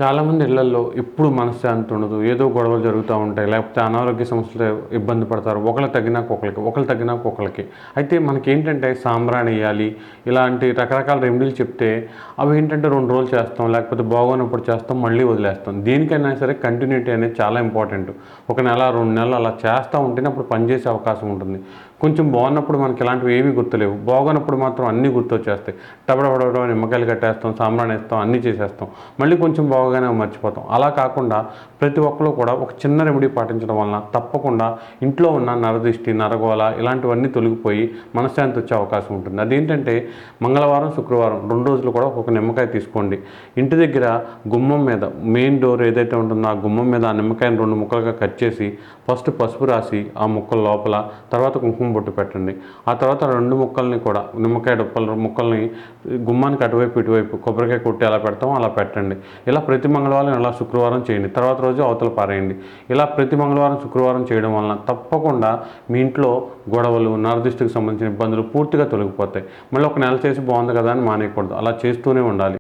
చాలామంది ఇళ్లల్లో ఎప్పుడు మనశ్శాంతి ఉండదు. ఏదో గొడవలు జరుగుతా ఉంటాయి. లేకపోతే అనారోగ్య సమస్యలతో ఇబ్బంది పడతారు. ఒకళ్ళు తగ్గినాక ఒకళ్ళకి, ఒకళ్ళు తగ్గినాక ఒకళ్ళకి. అయితే మనకేంటంటే సాంబ్రాణి ఎయ్యాలి, ఇలాంటి రకరకాల రెమెడీలు చెప్తే అవేంటంటే 2 రోజులు చేస్తాం. లేకపోతే బాగోనప్పుడు చేస్తాం, మళ్ళీ వదిలేస్తాం. దేనికైనా సరే కంటిన్యూటీ అనేది చాలా ఇంపార్టెంట్. ఒక నెల, 2 నెలలు అలా చేస్తా ఉంటేనే అప్పుడు పనిచేసే అవకాశం ఉంటుంది. కొంచెం బాగున్నప్పుడు మనకి ఇలాంటివి ఏవి గుర్తులేవు. బాగోనప్పుడు మాత్రం అన్నీ గుర్తొచ్చేస్తాయి. టపటపటపట నిమ్మకాయలు కట్టేస్తాం, సాంబ్రాణి ఏస్తాం, అన్నీ చేసేస్తాం. మళ్ళీ కొంచెం బాగోగానే మర్చిపోతాం. అలా కాకుండా ప్రతి ఒక్కళ్ళు కూడా ఒక చిన్న రెమెడీ పాటించడం వలన తప్పకుండా ఇంట్లో ఉన్న నరదిష్టి, నరగోల ఇలాంటివన్నీ తొలగిపోయి మనశ్శాంతి వచ్చే అవకాశం ఉంటుంది. అదేంటంటే మంగళవారం, శుక్రవారం 2 రోజులు కూడా ఒక్కొక్క నిమ్మకాయ తీసుకోండి. ఇంటి దగ్గర గుమ్మం మీద మెయిన్ డోర్ ఏదైతే ఉంటుందో ఆ గుమ్మం మీద ఆ నిమ్మకాయని 2 ముక్కలుగా కట్ చేసి ఫస్ట్ పసుపు రాసి ఆ ముక్కల లోపల, తర్వాత కుంకుమ బొట్టు పెట్టండి. ఆ తర్వాత 2 ముక్కల్ని కూడా నిమ్మకాయ ముక్కల్ని గుమ్మానికి అటువైపు ఇటువైపు కొబ్బరికాయ కొట్టి ఎలా పెడతామో అలా పెట్టండి. ఇలా ప్రతి మంగళవారం ఇలా శుక్రవారం చేయండి. తర్వాత రోజు అవతల పారేయండి. ఇలా ప్రతి మంగళవారం, శుక్రవారం చేయడం వలన తప్పకుండా మీ ఇంట్లో గొడవలు, నరదిష్టికి సంబంధించిన ఇబ్బందులు పూర్తిగా తొలగిపోతాయి. మళ్ళీ ఒక నెల చేసి బాగుంది కదా అని మానేయకూడదు. అలా చేస్తూనే ఉండాలి.